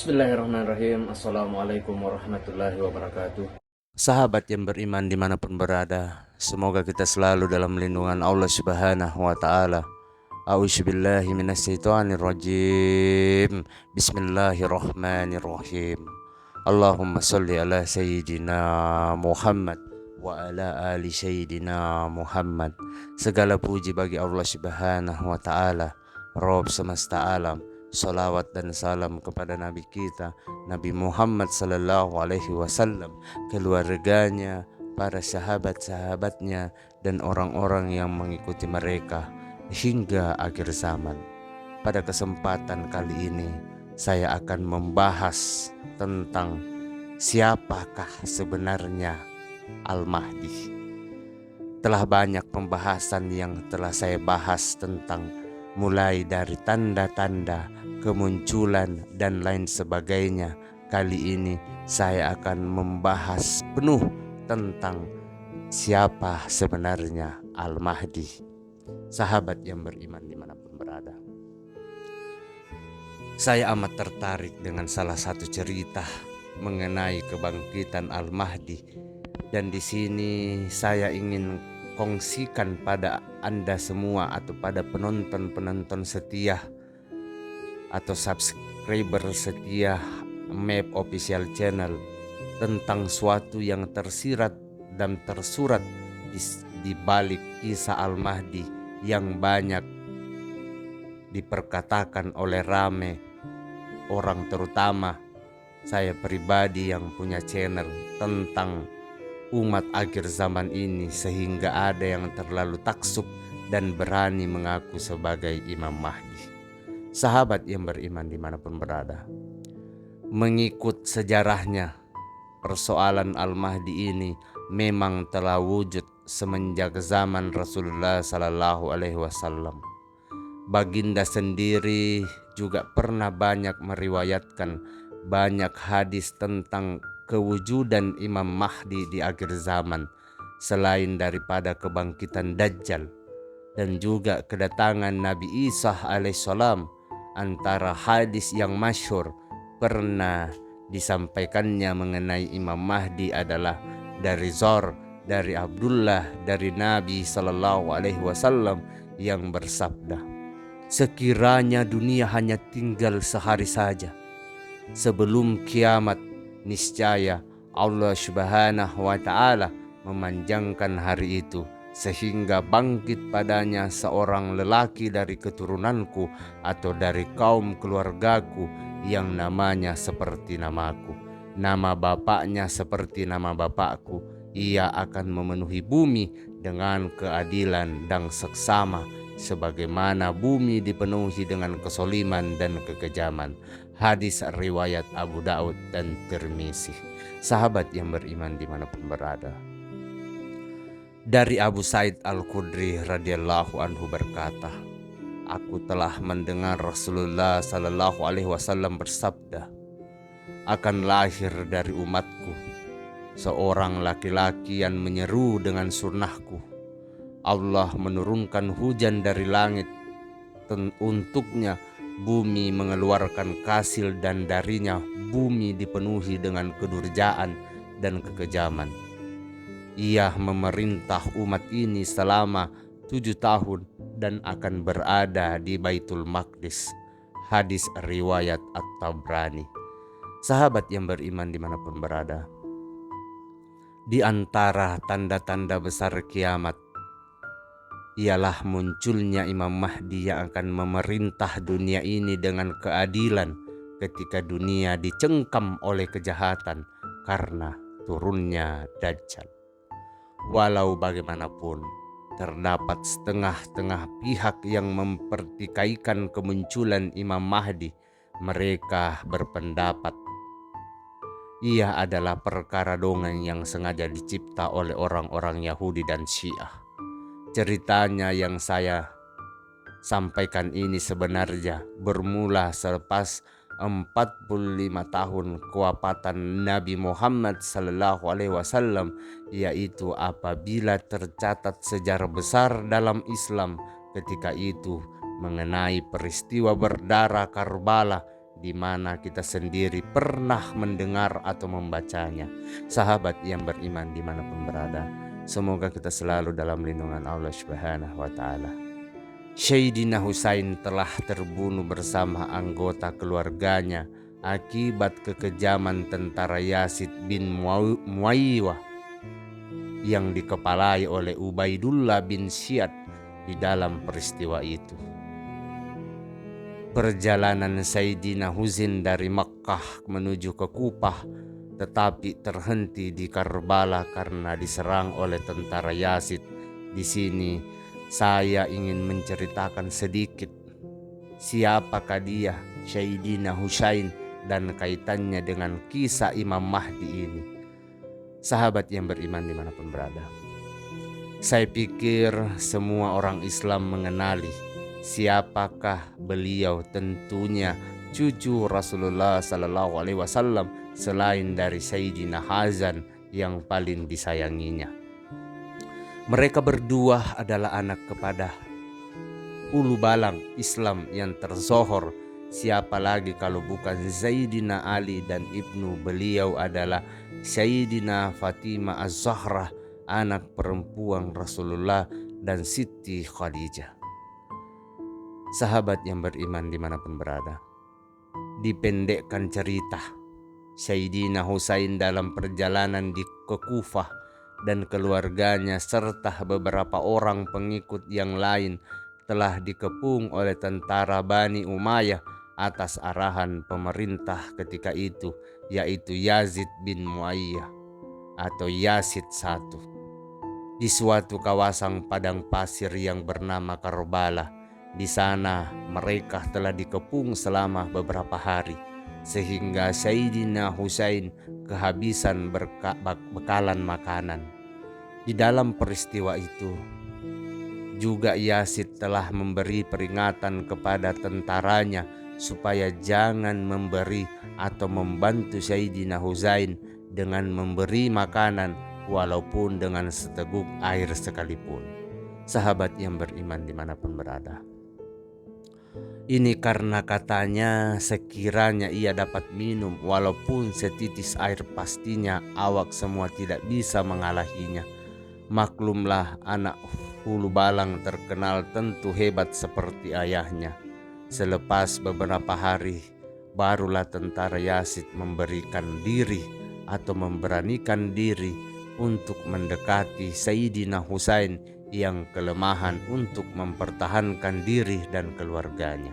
Bismillahirrahmanirrahim. Assalamualaikum warahmatullahi wabarakatuh. Sahabat yang beriman dimanapun berada, semoga kita selalu dalam lindungan Allah Subhanahu wa Ta'ala. A'udzubillahi minasyaitonirrajim. Bismillahirrahmanirrahim. Allahumma sholli ala sayyidina Muhammad wa ala ali sayyidina Muhammad. Segala puji bagi Allah Subhanahu wa Ta'ala, Rabb semesta alam. Salawat dan salam kepada Nabi kita, Nabi Muhammad sallallahu alaihi wasallam, keluarganya, para sahabat-sahabatnya, dan orang-orang yang mengikuti mereka hingga akhir zaman. Pada kesempatan kali ini, saya akan membahas tentang siapakah sebenarnya Al-Mahdi. Telah banyak pembahasan yang telah saya bahas tentang mulai dari tanda-tanda kemunculan dan lain sebagainya. Kali ini saya akan membahas penuh tentang siapa sebenarnya Al-Mahdi. Sahabat yang beriman dimanapun berada, saya amat tertarik dengan salah satu cerita mengenai kebangkitan Al-Mahdi, dan di sini saya ingin kongsikan pada Anda semua atau pada penonton-penonton setia atau subscriber setia MAP Official Channel tentang suatu yang tersirat dan tersurat di balik kisah Al-Mahdi yang banyak diperkatakan oleh rame orang, terutama saya pribadi yang punya channel tentang umat akhir zaman ini, sehingga ada yang terlalu taksub dan berani mengaku sebagai Imam Mahdi. Sahabat yang beriman dimanapun berada, mengikut sejarahnya, persoalan Al-Mahdi ini memang telah wujud semenjak zaman Rasulullah Sallallahu Alaihi Wasallam. Baginda sendiri juga pernah banyak meriwayatkan banyak hadis tentang kewujudan Imam Mahdi di akhir zaman, selain daripada kebangkitan Dajjal dan juga kedatangan Nabi Isa alaihissalam. Antara hadis yang masyhur pernah disampaikannya mengenai Imam Mahdi adalah dari Zor, dari Abdullah, dari Nabi Sallallahu Alaihi Wasallam yang bersabda, sekiranya dunia hanya tinggal sehari saja sebelum kiamat, niscaya Allah Subhanahu wa Ta'ala memanjangkan hari itu, sehingga bangkit padanya seorang lelaki dari keturunanku atau dari kaum keluargaku yang namanya seperti namaku, nama bapaknya seperti nama bapakku. Ia akan memenuhi bumi dengan keadilan dan seksama, sebagaimana bumi dipenuhi dengan kesoliman dan kekejaman. Hadis riwayat Abu Daud dan Tirmizi. Sahabat yang beriman dimanapun berada, dari Abu Sa'id Al-Khudri radhiyallahu anhu berkata, aku telah mendengar Rasulullah sallallahu alaihi wasallam bersabda, akan lahir dari umatku seorang laki-laki yang menyeru dengan sunnahku. Allah menurunkan hujan dari langit untuknya, bumi mengeluarkan kasil, dan darinya bumi dipenuhi dengan kedurjaan dan kekejaman. Ia memerintah umat ini selama 7 tahun dan akan berada di Baitul Maqdis. Hadis riwayat At-Tabrani. Sahabat yang beriman dimanapun berada, di antara tanda-tanda besar kiamat ialah munculnya Imam Mahdi yang akan memerintah dunia ini dengan keadilan ketika dunia dicengkam oleh kejahatan karena turunnya Dajjal. Walau bagaimanapun, terdapat setengah-tengah pihak yang mempertikaikan kemunculan Imam Mahdi. Mereka berpendapat ia adalah perkara dongeng yang sengaja dicipta oleh orang-orang Yahudi dan Syiah. Ceritanya yang saya sampaikan ini sebenarnya bermula selepas 45 tahun kewafatan Nabi Muhammad sallallahu alaihi wasallam, yaitu apabila tercatat sejarah besar dalam Islam ketika itu mengenai peristiwa berdarah Karbala di mana kita sendiri pernah mendengar atau membacanya. Sahabat yang beriman dimanapun berada, semoga kita selalu dalam lindungan Allah Subhanahu wa Ta'ala. Sayyidina Husain telah terbunuh bersama anggota keluarganya akibat kekejaman tentara Yazid bin Muayyah yang dikepalai oleh Ubaidullah bin Ziyad di dalam peristiwa itu. Perjalanan Sayyidina Husain dari Makkah menuju ke Kufah tetapi terhenti di Karbala karena diserang oleh tentara Yazid. Di sini saya ingin menceritakan sedikit siapakah dia Sayyidina Husain dan kaitannya dengan kisah Imam Mahdi ini. Sahabat yang beriman dimanapun berada, saya pikir semua orang Islam mengenali siapakah beliau. Tentunya cucu Rasulullah Sallallahu Alaihi Wasallam selain dari Sayyidina Hasan yang paling disayanginya. Mereka berdua adalah anak kepada ulu balang Islam yang tersohor. Siapa lagi kalau bukan Sayyidina Ali, dan ibnu beliau adalah Sayyidina Fatimah Az-Zahra, anak perempuan Rasulullah, dan Siti Khadijah. Sahabat yang beriman dimanapun berada, dipendekkan cerita, Sayyidina Husain dalam perjalanan ke Kufah dan keluarganya serta beberapa orang pengikut yang lain telah dikepung oleh tentara Bani Umayyah atas arahan pemerintah ketika itu, yaitu Yazid bin Muayyah atau Yazid I, di suatu kawasan padang pasir yang bernama Karbala. Di sana mereka telah dikepung selama beberapa hari, sehingga Sayyidina Husain kehabisan bekalan makanan. Di dalam peristiwa itu juga Yazid telah memberi peringatan kepada tentaranya supaya jangan memberi atau membantu Sayyidina Husain dengan memberi makanan walaupun dengan seteguk air sekalipun. Sahabat yang beriman dimanapun berada, ini karena katanya sekiranya ia dapat minum walaupun setitis air, pastinya awak semua tidak bisa mengalahinya. Maklumlah, anak hulu balang terkenal tentu hebat seperti ayahnya. Selepas beberapa hari, barulah tentara Yazid memberikan diri atau memberanikan diri untuk mendekati Sayyidina Husain yang kelemahan untuk mempertahankan diri dan keluarganya.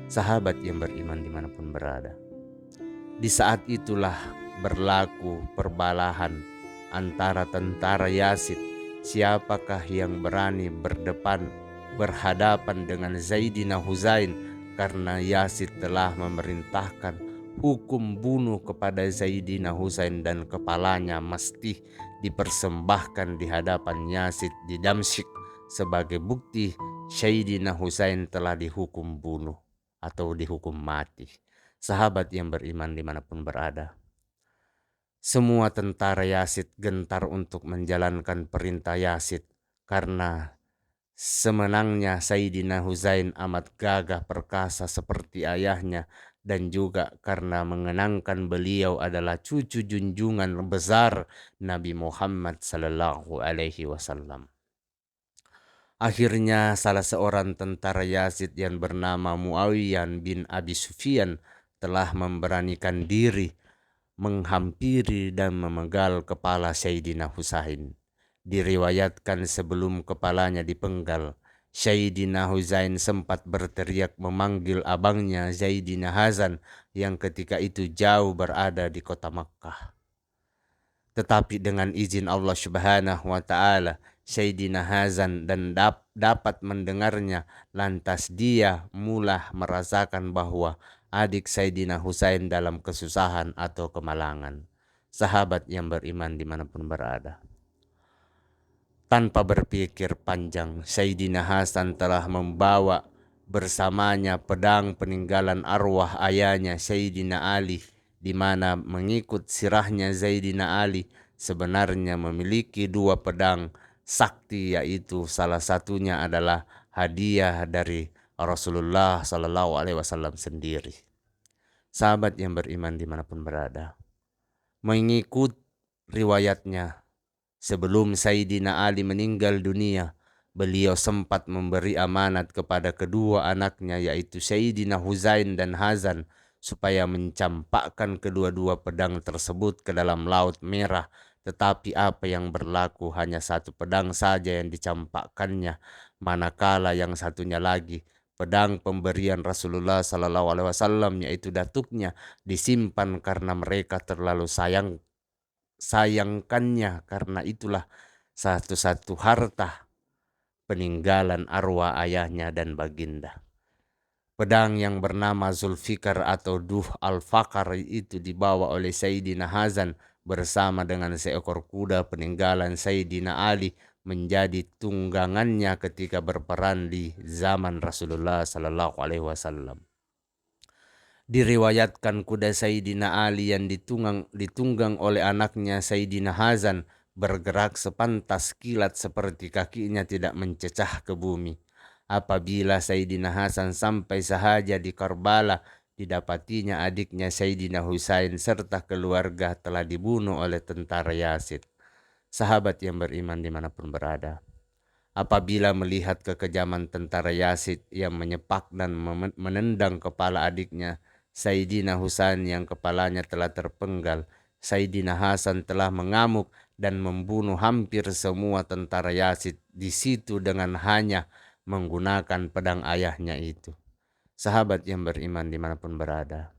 Sahabat yang beriman dimanapun berada, di saat itulah berlaku perbalahan antara tentara Yazid. Siapakah yang berani berhadapan dengan Sayyidina Husain, karena Yazid telah memerintahkan hukum bunuh kepada Sayyidina Husain dan kepalanya mesti dipersembahkan di hadapan Yazid di Damsyik sebagai bukti Sayyidina Husain telah dihukum bunuh atau dihukum mati. Sahabat yang beriman dimanapun berada, semua tentara Yazid gentar untuk menjalankan perintah Yazid karena semenangnya Sayyidina Husain amat gagah perkasa seperti ayahnya, dan juga karena mengenangkan beliau adalah cucu junjungan besar Nabi Muhammad Sallallahu Alaihi Wasallam. Akhirnya salah seorang tentara Yazid yang bernama Muawiyah bin Abi Sufyan telah memberanikan diri menghampiri dan memegal kepala Sayyidina Husain. Diriwayatkan sebelum kepalanya dipenggal, Sayyidina Husain sempat berteriak memanggil abangnya Sayyidina Hasan yang ketika itu jauh berada di kota Makkah. Tetapi dengan izin Allah Subhanahu wa Ta'ala, Sayyidina Hasan dan dapat mendengarnya, lantas dia mulai merasakan bahwa adik Sayyidina Husain dalam kesusahan atau kemalangan. Sahabat yang beriman dimanapun berada, tanpa berpikir panjang, Sayyidina Hasan telah membawa bersamanya pedang peninggalan arwah ayahnya Sayyidina Ali, di mana mengikut sirahnya Sayyidina Ali sebenarnya memiliki 2 pedang sakti, yaitu salah satunya adalah hadiah dari Rasulullah Sallallahu Alaihi Wasallam sendiri. Sahabat yang beriman dimanapun berada, mengikut riwayatnya, sebelum Sayyidina Ali meninggal dunia, beliau sempat memberi amanat kepada kedua anaknya, yaitu Sayyidina Huzain dan Hazan, supaya mencampakkan kedua-dua pedang tersebut ke dalam Laut Merah. Tetapi apa yang berlaku, hanya satu pedang saja yang dicampakkannya, manakala yang satunya lagi, pedang pemberian Rasulullah SAW, yaitu datuknya, disimpan karena mereka terlalu sayangkannya, karena itulah satu-satu harta peninggalan arwah ayahnya dan baginda. Pedang yang bernama Zulfikar atau Duh Al-Fakar itu dibawa oleh Sayyidina Hazan bersama dengan seekor kuda peninggalan Sayyidina Ali, menjadi tunggangannya ketika berperang di zaman Rasulullah SAW. Diriwayatkan kuda Sayyidina Ali yang ditunggang oleh anaknya Sayyidina Hazan bergerak sepantas kilat seperti kakinya tidak mencecah ke bumi. Apabila Sayyidina Hasan sampai sahaja di Karbala, didapatinya adiknya Sayyidina Husain serta keluarga telah dibunuh oleh tentara Yazid. Sahabat yang beriman dimanapun berada, apabila melihat kekejaman tentara Yazid yang menyepak dan menendang kepala adiknya Sayyidina Husain yang kepalanya telah terpenggal, Sayyidina Hasan telah mengamuk dan membunuh hampir semua tentara Yazid di situ dengan hanya menggunakan pedang ayahnya itu. Sahabat yang beriman dimanapun berada,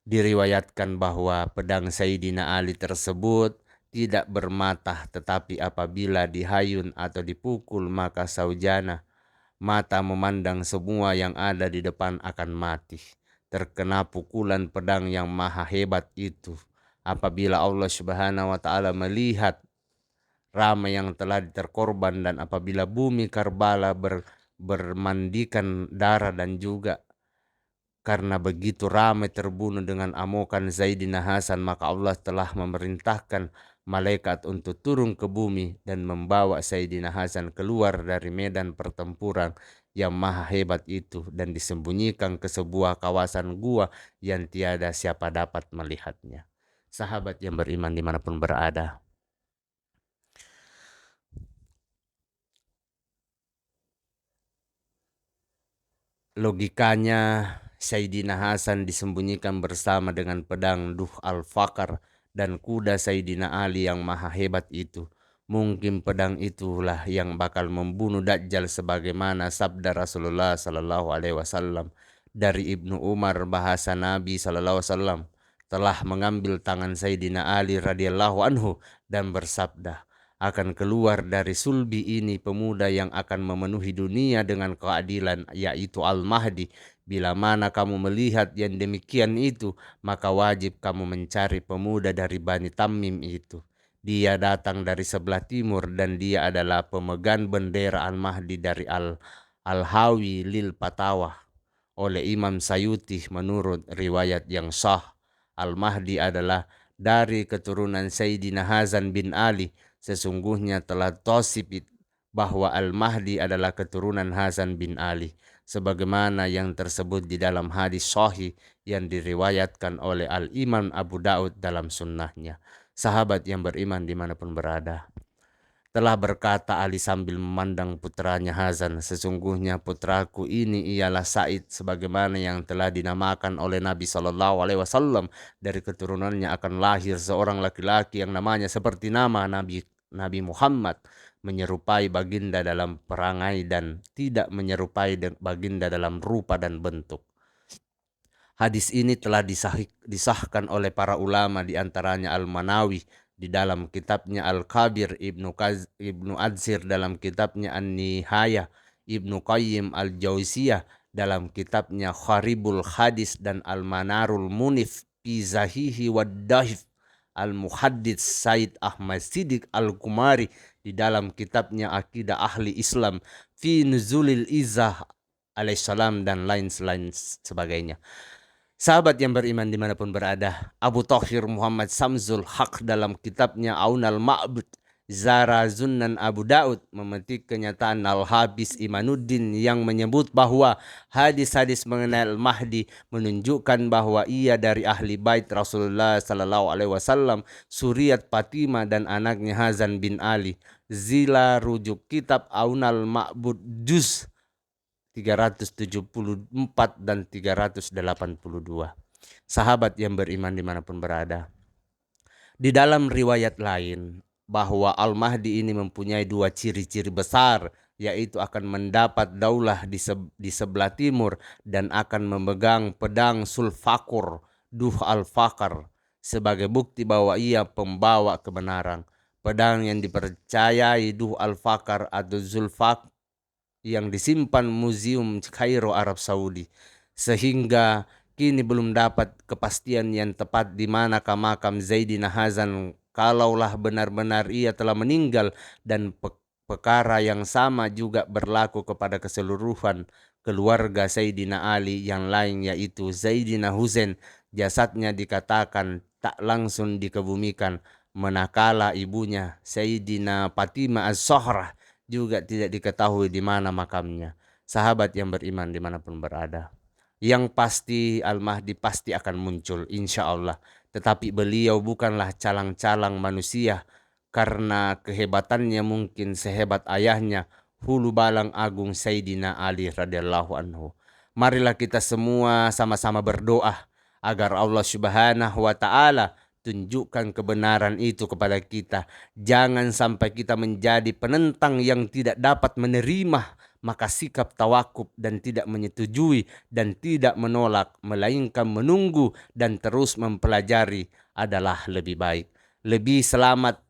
diriwayatkan bahwa pedang Sayyidina Ali tersebut tidak bermata, tetapi apabila dihayun atau dipukul maka saujana mata memandang semua yang ada di depan akan mati, terkena pukulan pedang yang maha hebat itu. Apabila Allah Subhanahu wa Ta'ala melihat ramai yang telah terkorban, dan apabila bumi Karbala bermandikan darah, dan juga karena begitu ramai terbunuh dengan amukan Sayyidina Hasan, maka Allah telah memerintahkan malaikat untuk turun ke bumi dan membawa Sayyidina Hasan keluar dari medan pertempuran yang maha hebat itu, dan disembunyikan ke sebuah kawasan gua yang tiada siapa dapat melihatnya. Sahabat yang beriman dimanapun berada, logikanya Sayyidina Hasan disembunyikan bersama dengan pedang Duh Al-Fakar dan kuda Sayyidina Ali yang maha hebat itu. Mungkin pedang itulah yang bakal membunuh Dajjal, sebagaimana sabda Rasulullah SAW. Dari Ibnu Umar, bahasa Nabi SAW telah mengambil tangan Sayyidina Ali radhiyallahu anhu dan bersabda, akan keluar dari sulbi ini pemuda yang akan memenuhi dunia dengan keadilan, yaitu Al-Mahdi. Bila mana kamu melihat yang demikian itu, maka wajib kamu mencari pemuda dari Bani Tamim itu. Dia datang dari sebelah timur dan dia adalah pemegang bendera Al-Mahdi dari Al-Hawi lil Patawah oleh Imam Sayuti menurut riwayat yang sah. Al-Mahdi adalah dari keturunan Sayyidina Hazan bin Ali. Sesungguhnya telah tosibit bahwa Al-Mahdi adalah keturunan Hasan bin Ali, sebagaimana yang tersebut di dalam hadis sahih yang diriwayatkan oleh Al-Imam Abu Daud dalam sunnahnya. Sahabat yang beriman dimanapun berada, telah berkata Ali sambil memandang putranya Hasan, sesungguhnya putraku ini ialah Said, sebagaimana yang telah dinamakan oleh Nabi SAW. Dari keturunannya akan lahir seorang laki-laki yang namanya seperti nama Nabi Muhammad, menyerupai baginda dalam perangai dan tidak menyerupai baginda dalam rupa dan bentuk. Hadis ini telah disahkan oleh para ulama, diantaranya Al-Manawi di dalam kitabnya Al-Kabir, Ibnu Adzir dalam kitabnya An-Nihayah, Ibnu Qayyim Al-Jauziyah dalam kitabnya Kharibul Hadis, dan Al-Manarul Munif fi Zahihi wad-Dahif Al-Muhaddits Said Ahmad Siddiq Al-Kumari di dalam kitabnya Akidah Ahli Islam fi Nuzulil Izzah alaihissalam, dan lain sebagainya. Sahabat yang beriman dimanapun berada, Abu Thahir Muhammad Samzul Haq dalam kitabnya Aunal Ma'bud Zara Zunnan Abu Daud memetik kenyataan Al-Habis Imanuddin yang menyebut bahwa hadis-hadis mengenai Al-Mahdi menunjukkan bahwa ia dari ahli bait Rasulullah Sallallahu Alaihi Wasallam, Suriat Fatimah dan anaknya Hazan bin Ali. Zila rujuk kitab Aunal Ma'bud Juz 374 dan 382. Sahabat yang beriman dimanapun berada, di dalam riwayat lain bahwa Al-Mahdi ini mempunyai dua ciri-ciri besar, yaitu akan mendapat daulah di sebelah timur dan akan memegang pedang Sulfakur, Duh Al-Fakar, sebagai bukti bahwa ia pembawa kebenaran. Pedang yang dipercayai Duh Al-Fakar atau Zulfak yang disimpan Museum Kairo, Arab Saudi, sehingga kini belum dapat kepastian yang tepat di manakah makam Zaidina Hazan kalaulah benar-benar ia telah meninggal, dan perkara yang sama juga berlaku kepada keseluruhan keluarga Sayyidina Ali yang lain, yaitu Zaidina Husain. Jasadnya dikatakan tak langsung dikebumikan, manakala ibunya Sayyidina Fatimah Az-Zahra juga tidak diketahui di mana makamnya. Sahabat yang beriman dimanapun berada, yang pasti Al-Mahdi pasti akan muncul insya Allah. Tetapi beliau bukanlah calang-calang manusia, karena kehebatannya mungkin sehebat ayahnya, Hulu Balang Agung Sayyidina Ali radhiyallahu anhu. Marilah kita semua sama-sama berdoa agar Allah Subhanahu wa Ta'ala tunjukkan kebenaran itu kepada kita. Jangan sampai kita menjadi penentang yang tidak dapat menerima, maka sikap tawakuf dan tidak menyetujui dan tidak menolak, melainkan menunggu dan terus mempelajari adalah lebih baik. Lebih selamat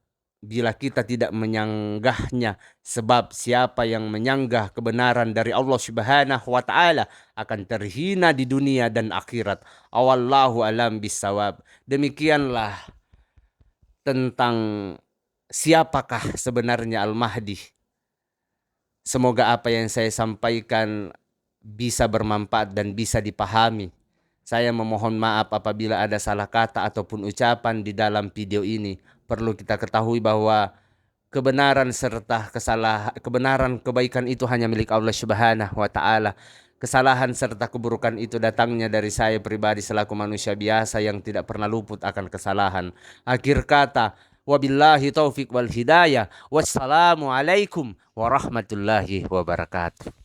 bila kita tidak menyanggahnya, sebab siapa yang menyanggah kebenaran dari Allah Subhanahu wa Ta'ala akan terhina di dunia dan akhirat. Wallahu alam bisawab. Demikianlah tentang siapakah sebenarnya Al-Mahdi. Semoga apa yang saya sampaikan bisa bermanfaat dan bisa dipahami. Saya memohon maaf apabila ada salah kata ataupun ucapan di dalam video ini. Perlu kita ketahui bahwa kebenaran serta kebenaran kebaikan itu hanya milik Allah Subhanahu wa Ta'ala. Kesalahan serta keburukan itu datangnya dari saya pribadi selaku manusia biasa yang tidak pernah luput akan kesalahan. Akhir kata, wabillahi taufiq wal hidayah. Wassalamualaikum warahmatullahi wabarakatuh.